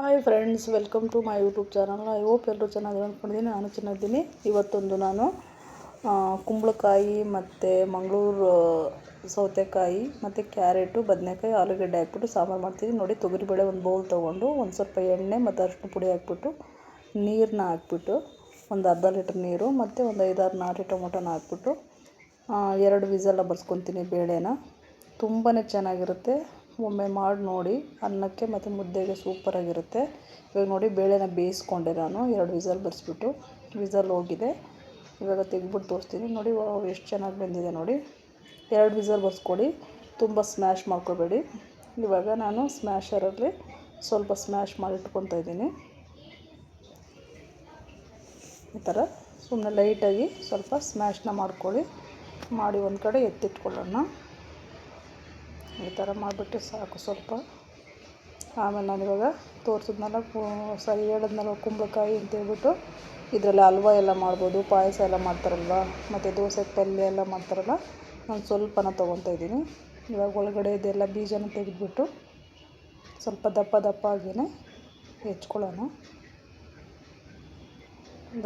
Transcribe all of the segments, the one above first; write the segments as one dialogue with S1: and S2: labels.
S1: Hi friends, welcome to my YouTube channel. I hope ಎಲ್ಲರೂ ಚೆನ್ನಾಗಿ ಅಂದ್ಕೊಂಡಿದ್ದೀನಿ. ನಾನು ಚೆನ್ನಾಗಿದ್ದೀನಿ. ಇವತ್ತೊಂದು ನಾನು ಕುಂಬಳಕಾಯಿ ಮತ್ತು ಮಂಗಳೂರು ಸೌತೆಕಾಯಿ ಮತ್ತು ಕ್ಯಾರೆಟು, ಬದನೆಕಾಯಿ, ಆಲೂಗಡ್ಡೆ ಹಾಕ್ಬಿಟ್ಟು ಸಾಂಬಾರು ಮಾಡ್ತೀನಿ. ನೋಡಿ, ತೊಗರಿಬೇಳೆ ಒಂದು ಬೌಲ್ ತೊಗೊಂಡು ಒಂದು ಸ್ವಲ್ಪ ಎಣ್ಣೆ ಮತ್ತು ಅರಿಶಿನ ಪುಡಿ ಹಾಕ್ಬಿಟ್ಟು ನೀರನ್ನ ಹಾಕ್ಬಿಟ್ಟು ಒಂದು ಅರ್ಧ ಲೀಟ್ರ್ ನೀರು ಮತ್ತು ಒಂದು 5-6 ನಾಟಿ ಟೊಮೊಟೊನ ಹಾಕ್ಬಿಟ್ಟು 2 ವಿಸಲ್ ಬರ್ಸ್ಕೊತೀನಿ ಬೇಳೆನ. ತುಂಬಾ ಚೆನ್ನಾಗಿರುತ್ತೆ. ಒಮ್ಮೆ ಮಾಡಿ ನೋಡಿ. ಅನ್ನಕ್ಕೆ ಮತ್ತು ಮುದ್ದೆಗೆ ಸೂಪರಾಗಿರುತ್ತೆ. ಇವಾಗ ನೋಡಿ, ಬೇಳೆನ ಬೇಯಿಸ್ಕೊಂಡೆ ನಾನು 2 ವಿಸಲ್ ಬರ್ಸ್ಬಿಟ್ಟು. ವಿಸಲ್ ಹೋಗಿದೆ. ಇವಾಗ ತೆಗೆದ್ಬಿಟ್ಟು ತೋರಿಸ್ತೀನಿ. ನೋಡಿ, ಎಷ್ಟು ಚೆನ್ನಾಗಿ ಬಂದಿದೆ ನೋಡಿ. 2 ವಿಸಲ್ ಬರ್ಸ್ಕೊಡಿ, ತುಂಬ ಸ್ಮ್ಯಾಶ್ ಮಾಡ್ಕೋಬೇಡಿ. ಇವಾಗ ನಾನು ಸ್ಮ್ಯಾಶರಲ್ಲಿ ಸ್ವಲ್ಪ ಸ್ಮ್ಯಾಶ್ ಮಾಡಿ ಇಟ್ಕೊತಾ ಇದ್ದೀನಿ. ಈ ಥರ ಸುಮ್ಮನೆ ಲೈಟಾಗಿ ಸ್ವಲ್ಪ ಸ್ಮ್ಯಾಶ್ನ ಮಾಡ್ಕೊಳ್ಳಿ. ಮಾಡಿ ಒಂದು ಕಡೆ ಎತ್ತಿಟ್ಕೊಳ್ಳೋಣ. ಈ ಥರ ಮಾಡಿಬಿಟ್ಟು ಸಾಕು ಸ್ವಲ್ಪ. ಆಮೇಲೆ ನಾನಿವಾಗ ತೋರಿಸಿದ್ನಲ್ಲ, ಹೇಳಿದ್ನಲ್ಲ ಕುಂಬಳಕಾಯಿ ಅಂತೇಳ್ಬಿಟ್ಟು, ಇದರಲ್ಲಿ ಹಲ್ವ ಎಲ್ಲ ಮಾಡ್ಬೋದು, ಪಾಯಸ ಎಲ್ಲ ಮಾಡ್ತಾರಲ್ವ, ಮತ್ತು ದೋಸೆ ಪಲ್ಯ ಎಲ್ಲ ಮಾಡ್ತಾರಲ್ಲ. ನಾನು ಸ್ವಲ್ಪನ ತೊಗೊತಾ ಇದ್ದೀನಿ. ಇವಾಗ ಒಳಗಡೆ ಇದೆಲ್ಲ ಬೀಜನ ತೆಗೆದುಬಿಟ್ಟು ಸ್ವಲ್ಪ ದಪ್ಪ ದಪ್ಪ ಆಗಿಯೇ ಹೆಚ್ಕೊಳ್ಳೋಣ.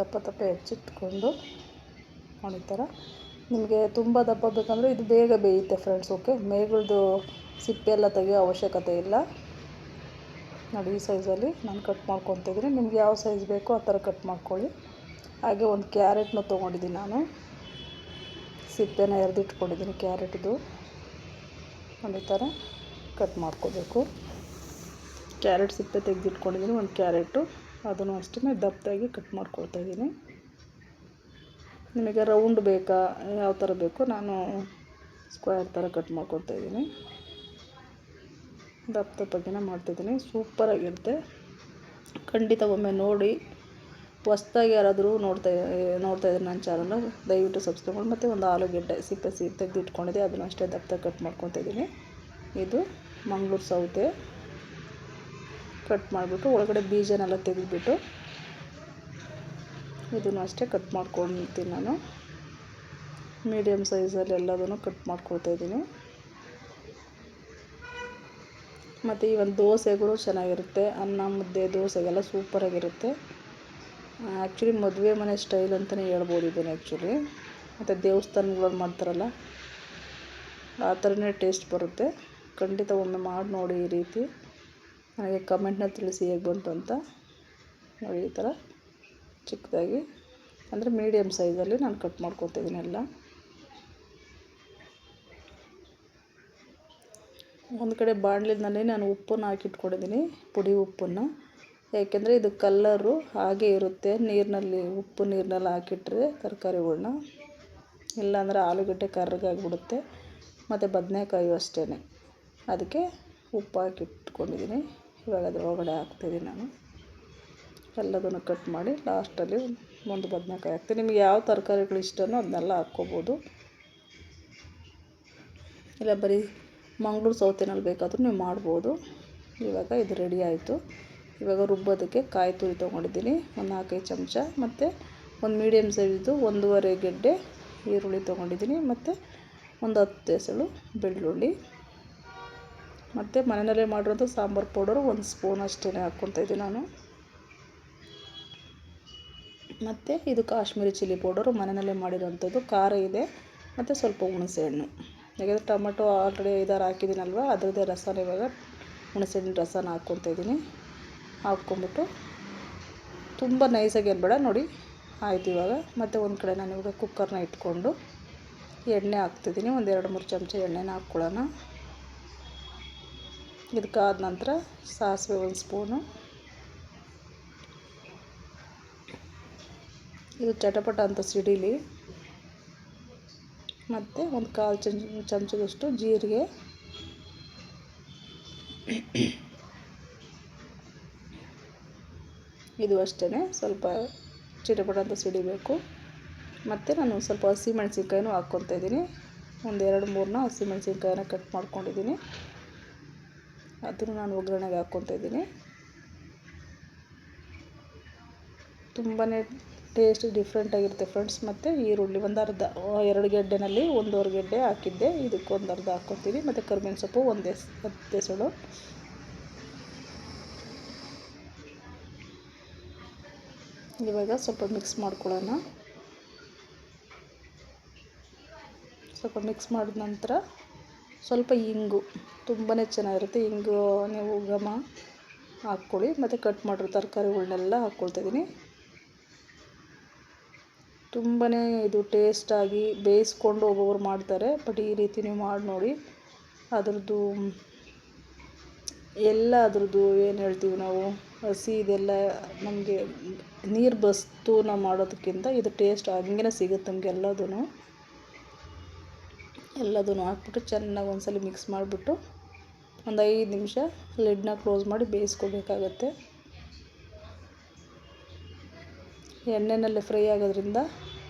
S1: ದಪ್ಪ ದಪ್ಪ ಹೆಚ್ಚಿಟ್ಕೊಂಡು ನೋಡಿ, ಈ ಥರ. ನಿಮಗೆ ತುಂಬ ದಪ್ಪ ಬೇಕಂದರೆ ಇದು ಬೇಗ ಬೇಯುತ್ತೆ ಫ್ರೆಂಡ್ಸ್. ಓಕೆ, ಮೇಗಳದ್ದು ಸಿಪ್ಪೆ ಎಲ್ಲ ತೆಗಿಯೋ ಅವಶ್ಯಕತೆ ಇಲ್ಲ. ನೋಡಿ, ಈ ಸೈಜಲ್ಲಿ ನಾನು ಕಟ್ ಮಾಡ್ಕೊತಾ ಇದ್ದೀನಿ. ನಿಮ್ಗೆ ಯಾವ ಸೈಜ್ ಬೇಕೋ ಆ ಥರ ಕಟ್ ಮಾಡ್ಕೊಳ್ಳಿ. ಹಾಗೆ ಒಂದು ಕ್ಯಾರೆಟ್ನ ತೊಗೊಂಡಿದ್ದೀನಿ ನಾನು. ಸಿಪ್ಪೆನ ಎರೆದಿಟ್ಕೊಂಡಿದ್ದೀನಿ ಕ್ಯಾರೆಟ್ದು. ಒಂದು ಈ ಥರ ಕಟ್ ಮಾಡ್ಕೋಬೇಕು. ಕ್ಯಾರೆಟ್ ಸಿಪ್ಪೆ ತೆಗೆದಿಟ್ಕೊಂಡಿದ್ದೀನಿ. ಒಂದು ಕ್ಯಾರೆಟು, ಅದನ್ನು ಅಷ್ಟೇ ದಪ್ಪದಾಗಿ ಕಟ್ ಮಾಡ್ಕೊಳ್ತಾಯಿದ್ದೀನಿ. ನಿಮಗೆ ರೌಂಡ್ ಬೇಕಾ, ಯಾವ ಥರ ಬೇಕೋ, ನಾನು ಸ್ಕ್ವೇರ್ ಥರ ಕಟ್ ಮಾಡ್ಕೊತಾ ಇದ್ದೀನಿ. ದಪ್ಪ ದಪ್ಪಗಿನ ಮಾಡ್ತಾಯಿದ್ದೀನಿ. ಸೂಪರಾಗಿರುತ್ತೆ. ಖಂಡಿತ ಒಮ್ಮೆ ನೋಡಿ. ಹೊಸ್ದಾಗಿ ಯಾರಾದರೂ ನೋಡ್ತಾ ಇದ್ದೀನಿ ನನ್ನ ಚಾನಲ್ನ, ದಯವಿಟ್ಟು ಸಬ್ಸ್ಕ್ರೈಬ್ ಮಾಡಿ. ಮತ್ತು ಒಂದು ಆಲೂಗೆಡ್ಡೆ ಸಿಪ್ಪೆ ತೆಗೆದಿಟ್ಕೊಂಡಿದ್ದೆ, ಅದನ್ನು ಅಷ್ಟೇ ದಪ್ಪ ಕಟ್ ಮಾಡ್ಕೊತಾ ಇದ್ದೀನಿ. ಇದು ಮಂಗಳೂರು ಸೌತೆ ಕಟ್ ಮಾಡಿಬಿಟ್ಟು ಒಳಗಡೆ ಬೀಜನೆಲ್ಲ ತೆಗೆದುಬಿಟ್ಟು ಇದನ್ನು ಅಷ್ಟೇ ಕಟ್ ಮಾಡ್ಕೊಳ್ತೀನಿ ನಾನು. ಮೀಡಿಯಮ್ ಸೈಜಲ್ಲಿ ಎಲ್ಲದನ್ನು ಕಟ್ ಮಾಡ್ಕೊಳ್ತಾ ಇದ್ದೀನಿ. ಮತ್ತು ಈ ಒಂದು ದೋಸೆಗಳು ಚೆನ್ನಾಗಿರುತ್ತೆ. ಅನ್ನ ಮುದ್ದೆ ದೋಸೆಗೆಲ್ಲ ಸೂಪರಾಗಿರುತ್ತೆ. ಆ್ಯಕ್ಚುಲಿ ಮದುವೆ ಮನೆ ಸ್ಟೈಲ್ ಅಂತಲೇ ಹೇಳ್ಬೋದು ಇದನ್ನು ಆ್ಯಕ್ಚುಲಿ. ಮತ್ತು ದೇವಸ್ಥಾನಗಳಲ್ಲಿ ಮಾಡ್ತಾರಲ್ಲ, ಆ ಥರನೇ ಟೇಸ್ಟ್ ಬರುತ್ತೆ. ಖಂಡಿತ ಒಮ್ಮೆ ಮಾಡಿ ನೋಡಿ ಈ ರೀತಿ. ನನಗೆ ಕಮೆಂಟ್ನ ತಿಳಿಸಿ ಹೇಗೆ ಬಂತು ಅಂತ. ನೋಡಿ, ಈ ಥರ ಚಿಕ್ಕದಾಗಿ, ಅಂದರೆ ಮೀಡಿಯಮ್ ಸೈಜಲ್ಲಿ ನಾನು ಕಟ್ ಮಾಡ್ಕೊತಿದ್ದೀನಿ ಎಲ್ಲ. ಒಂದು ಕಡೆ ಬಾಣಲಿನಲ್ಲಿ ನಾನು ಉಪ್ಪನ್ನು ಹಾಕಿಟ್ಕೊಂಡಿದ್ದೀನಿ, ಪುಡಿ ಉಪ್ಪನ್ನು. ಯಾಕೆಂದರೆ ಇದು ಕಲ್ಲರು ಹಾಗೆ ಇರುತ್ತೆ ನೀರಿನಲ್ಲಿ, ಉಪ್ಪು ನೀರಿನಲ್ಲಿ ಹಾಕಿಟ್ರೆ ತರಕಾರಿಗಳ್ನ. ಇಲ್ಲಾಂದರೆ ಆಲೂಗಡ್ಡೆ ಕರ್ರಗಾಗಿಬಿಡುತ್ತೆ. ಮತ್ತು ಬದನೆಕಾಯಿ ಅಷ್ಟೇ, ಅದಕ್ಕೆ ಉಪ್ಪು ಹಾಕಿಟ್ಕೊಂಡಿದ್ದೀನಿ. ಇವಾಗ ಅದ್ರ ಒಳಗಡೆ ಹಾಕ್ತಾಯಿದ್ದೀನಿ ನಾನು. ಎಲ್ಲದನ್ನು ಕಟ್ ಮಾಡಿ ಲಾಸ್ಟಲ್ಲಿ ಒಂದು ಬದನೆಕಾಯಿ ಹಾಕ್ತೀನಿ. ನಿಮಗೆ ಯಾವ ತರಕಾರಿಗಳು ಇಷ್ಟನೋ ಅದನ್ನೆಲ್ಲ ಹಾಕ್ಕೋಬೋದು. ಇಲ್ಲ ಬರೀ ಮಂಗಳೂರು ಸೌತೆನಲ್ಲಿ ಬೇಕಾದರೂ ನೀವು ಮಾಡ್ಬೋದು. ಇವಾಗ ಇದು ರೆಡಿ ಆಯಿತು. ಇವಾಗ ರುಬ್ಬೋದಕ್ಕೆ ಕಾಯಿ ತುರಿ ತೊಗೊಂಡಿದ್ದೀನಿ, ಒಂದು 4-5 ಚಮಚ. ಮತ್ತು ಒಂದು ಮೀಡಿಯಮ್ ಸೈಜ್ದು 1.5 ಗೆಡ್ಡೆ ಈರುಳ್ಳಿ ತೊಗೊಂಡಿದ್ದೀನಿ. ಮತ್ತು ಒಂದು 10 ಎಸಳು ಬೆಳ್ಳುಳ್ಳಿ. ಮತ್ತು ಮನೆಯಲ್ಲೇ ಮಾಡಿರೋದು ಸಾಂಬಾರು ಪೌಡರು 1 ಸ್ಪೂನ್ ಅಷ್ಟೇ ಹಾಕ್ಕೊತಾ ಇದ್ದೀನಿ ನಾನು. ಮತ್ತು ಇದು ಕಾಶ್ಮೀರಿ ಚಿಲ್ಲಿ ಪೌಡರು ಮನೆಯಲ್ಲೇ ಮಾಡಿರೋಂಥದ್ದು, ಖಾರ ಇದೆ. ಮತ್ತು ಸ್ವಲ್ಪ ಹುಣಸೆ ಹಣ್ಣು. ಯಾಕೆಂದರೆ ಟೊಮೆಟೊ ಆಲ್ರೆಡಿ 5-6 ಹಾಕಿದ್ದೀನಲ್ವ, ಅದರದ್ದೇ ರಸನ ಇವಾಗ ಹುಣಸೆ ಹಣ್ಣಿನ ರಸನ ಹಾಕ್ಕೊತಾ ಇದ್ದೀನಿ. ಹಾಕ್ಕೊಂಬಿಟ್ಟು ತುಂಬ ನೈಸಾಗಿ ಬೇಡ ನೋಡಿ. ಆಯಿತು ಇವಾಗ. ಮತ್ತು ಒಂದು ಕಡೆ ನಾನು ಇವಾಗ ಕುಕ್ಕರ್ನ ಇಟ್ಕೊಂಡು ಎಣ್ಣೆ ಹಾಕ್ತಿದ್ದೀನಿ. ಒಂದು 2-3 ಚಮಚ ಎಣ್ಣೆನ ಹಾಕ್ಕೊಳ್ಳೋಣ. ಇದಕ್ಕಾದ ನಂತರ ಸಾಸಿವೆ 1 ಸ್ಪೂನು. ಇದು ಚಟಪಟ ಅಂತ ಸಿಡಿಲಿ. ಮತ್ತು ಒಂದು 1/4 ಚಮಚದಷ್ಟು ಜೀರಿಗೆ. ಇದು ಅಷ್ಟೇ ಸ್ವಲ್ಪ ಚಟಪಟ ಅಂತ ಸಿಡಿಬೇಕು. ಮತ್ತು ನಾನು ಸ್ವಲ್ಪ ಹಸಿಮೆಣಸಿನ್ಕಾಯಿನೂ ಹಾಕ್ಕೊತಾ ಇದ್ದೀನಿ. ಒಂದು 2-3 ಹಸಿಮೆಣಸಿನ್ಕಾಯಿನ ಕಟ್ ಮಾಡ್ಕೊಂಡಿದ್ದೀನಿ. ಅದನ್ನು ನಾನು ಒಗ್ಗರಣೆಗೆ ಹಾಕ್ಕೊತಾ ಇದ್ದೀನಿ. ತುಂಬಾ ಟೇಸ್ಟ್ ಡಿಫ್ರೆಂಟಾಗಿರುತ್ತೆ ಫ್ರೆಂಡ್ಸ್. ಮತ್ತು ಈರುಳ್ಳಿ ಒಂದು ಅರ್ಧ, 2 ಗೆಡ್ಡೆನಲ್ಲಿ 1.5 ಗೆಡ್ಡೆ ಹಾಕಿದ್ದೆ, ಇದಕ್ಕೆ ಒಂದು ಅರ್ಧ ಹಾಕ್ಕೊತೀನಿ. ಮತ್ತು ಕರಿಬೇವಿನ ಸೊಪ್ಪು 10 ಎಸಳು. ಇವಾಗ ಸ್ವಲ್ಪ ಮಿಕ್ಸ್ ಮಾಡ್ಕೊಳ್ಳೋಣ. ಸ್ವಲ್ಪ ಮಿಕ್ಸ್ ಮಾಡಿದ ನಂತರ ಸ್ವಲ್ಪ ಇಂಗು ತುಂಬಾ ಚೆನ್ನಾಗಿರುತ್ತೆ. ಇಂಗು ನೀವು ಘಮ ಹಾಕ್ಕೊಳ್ಳಿ. ಮತ್ತು ಕಟ್ ಮಾಡಿರೋ ತರಕಾರಿಗಳನ್ನೆಲ್ಲ ಹಾಕ್ಕೊಳ್ತಾಯಿದ್ದೀನಿ. ತುಂಬಾ ಇದು ಟೇಸ್ಟಾಗಿ ಬೇಯಿಸ್ಕೊಂಡು ಒಬ್ಬೊಬ್ರು ಮಾಡ್ತಾರೆ. ಬಟ್ ಈ ರೀತಿ ನೀವು ಮಾಡಿ ನೋಡಿ. ಅದ್ರದ್ದು ಎಲ್ಲ ಅದ್ರದ್ದು ಏನು ಹೇಳ್ತೀವಿ ನಾವು ಹಸಿ ಇದೆಲ್ಲ ನಮಗೆ ನೀರು ಬಸ್ತು ನಾವು ಮಾಡೋದಕ್ಕಿಂತ ಇದು ಟೇಸ್ಟ್ ಹಂಗೆ ಸಿಗುತ್ತೆ ನಮಗೆ. ಎಲ್ಲದೂ ಹಾಕ್ಬಿಟ್ಟು ಚೆನ್ನಾಗಿ ಒಂದ್ಸಲ ಮಿಕ್ಸ್ ಮಾಡಿಬಿಟ್ಟು ಒಂದು 5 ನಿಮಿಷ ಲಿಡ್ನ ಕ್ಲೋಸ್ ಮಾಡಿ ಬೇಯಿಸ್ಕೋಬೇಕಾಗತ್ತೆ. ಎಣ್ಣೆನಲ್ಲೇ ಫ್ರೈ ಆಗೋದ್ರಿಂದ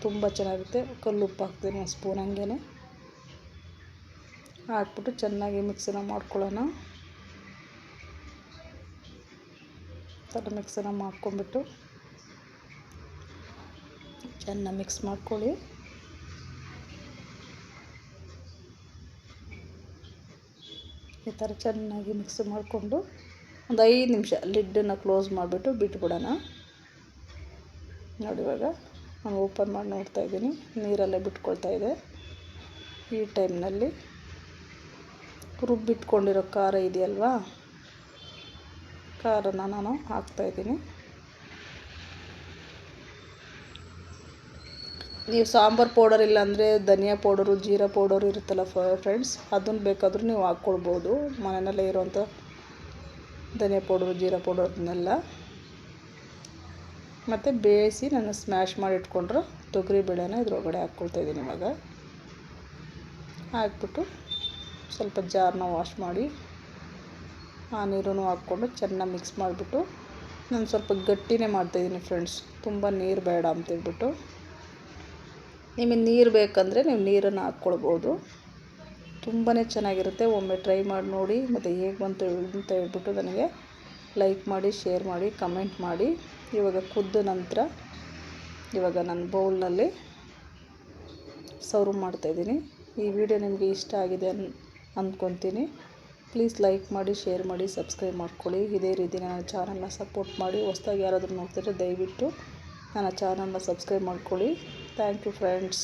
S1: ತುಂಬ ಚೆನ್ನಾಗಿರುತ್ತೆ. ಕಲ್ಲುಪ್ಪು ಹಾಕ್ತೀನಿ ಒಂದು ಸ್ಪೂನ್ ಹಂಗೆ ಹಾಕ್ಬಿಟ್ಟು ಚೆನ್ನಾಗಿ ಮಿಕ್ಸನ್ನ ಮಾಡ್ಕೊಳ್ಳೋಣ. ಮಿಕ್ಸನ್ನ ಮಾಡ್ಕೊಂಬಿಟ್ಟು ಚೆನ್ನಾಗಿ ಮಿಕ್ಸ್ ಮಾಡ್ಕೊಳ್ಳಿ. ಈ ಥರ ಚೆನ್ನಾಗಿ ಮಿಕ್ಸ್ ಮಾಡಿಕೊಂಡು ಒಂದು 5 ನಿಮಿಷ ಲಿಡ್ಡನ್ನು ಕ್ಲೋಸ್ ಮಾಡಿಬಿಟ್ಟು ಬಿಟ್ಬಿಡೋಣ. ನೋಡಿ ಇವಾಗ ನಾನು ಓಪನ್ ಮಾಡಿ ನೋಡ್ತಾಯಿದ್ದೀನಿ, ನೀರಲ್ಲೇ ಬಿಟ್ಕೊಳ್ತಾಯಿದೆ. ಈ ಟೈಮ್ನಲ್ಲಿ ರುಬ್ಬಿಟ್ಕೊಂಡಿರೋ ಖಾರ ಇದೆಯಲ್ವಾ, ಖಾರನ ನಾನು ಹಾಕ್ತಾಯಿದ್ದೀನಿ. ನೀವು ಸಾಂಬಾರು ಪೌಡರ್ ಇಲ್ಲಾಂದರೆ ಧನಿಯಾ ಪೌಡರು, ಜೀರಾ ಪೌಡರ್ ಇರುತ್ತಲ್ಲ ಫ್ರೆಂಡ್ಸ್, ಅದನ್ನು ಬೇಕಾದರೂ ನೀವು ಹಾಕ್ಕೊಳ್ಬೋದು. ಮನೆಯಲ್ಲೇ ಇರೋವಂಥ ಧನಿಯಾ ಪೌಡರು, ಜೀರಾ ಪೌಡರ್ನೆಲ್ಲ. ಮತ್ತು ಬೇಯಿಸಿ ನಾನು ಸ್ಮ್ಯಾಶ್ ಮಾಡಿ ಇಟ್ಕೊಂಡ್ರೆ ತೊಗರಿಬೇಳೆನ ಇದ್ರೊಳಗಡೆ ಹಾಕ್ಕೊಳ್ತಾಯಿದ್ದೀನಿ. ಇವಾಗ ಹಾಕ್ಬಿಟ್ಟು ಸ್ವಲ್ಪ ಜಾರನ್ನ ವಾಶ್ ಮಾಡಿ ಆ ನೀರನ್ನು ಹಾಕ್ಕೊಂಡು ಚೆನ್ನಾಗಿ ಮಿಕ್ಸ್ ಮಾಡಿಬಿಟ್ಟು ನಾನು ಸ್ವಲ್ಪ ಗಟ್ಟಿನೇ ಮಾಡ್ತಾಯಿದ್ದೀನಿ ಫ್ರೆಂಡ್ಸ್, ತುಂಬ ನೀರು ಬೇಡ ಅಂತೇಳ್ಬಿಟ್ಟು. ನಿಮಗೆ ನೀರು ಬೇಕಂದರೆ ನೀವು ನೀರನ್ನು ಹಾಕ್ಕೊಳ್ಬೋದು. ತುಂಬಾ ಚೆನ್ನಾಗಿರುತ್ತೆ. ಒಮ್ಮೆ ಟ್ರೈ ಮಾಡಿ ನೋಡಿ. ಮತ್ತು ಹೇಗೆ ಬಂತು ಅಂತ ಹೇಳ್ಬಿಟ್ಟು ನನಗೆ ಲೈಕ್ ಮಾಡಿ, ಶೇರ್ ಮಾಡಿ, ಕಮೆಂಟ್ ಮಾಡಿ. ಇವಾಗ ಕುದ್ದ ನಂತರ ಇವಾಗ ನಾನು ಬೌಲ್ನಲ್ಲಿ ಸರ್ವ್ ಮಾಡ್ತಾಯಿದ್ದೀನಿ. ಈ ವಿಡಿಯೋ ನಿಮಗೆ ಇಷ್ಟ ಆಗಿದೆ ಅಂದ್ಕೊತೀನಿ. ಪ್ಲೀಸ್ ಲೈಕ್ ಮಾಡಿ, ಶೇರ್ ಮಾಡಿ, ಸಬ್ಸ್ಕ್ರೈಬ್ ಮಾಡ್ಕೊಳ್ಳಿ. ಇದೇ ರೀತಿ ನನ್ನ ಚಾನಲ್ನ ಸಪೋರ್ಟ್ ಮಾಡಿ. ಹೊಸ್ದಾಗಿ ಯಾರಾದರೂ ನೋಡ್ತಿದ್ರೆ ದಯವಿಟ್ಟು ನನ್ನ ಚಾನಲ್ನ ಸಬ್ಸ್ಕ್ರೈಬ್ ಮಾಡ್ಕೊಳ್ಳಿ. Thank you friends.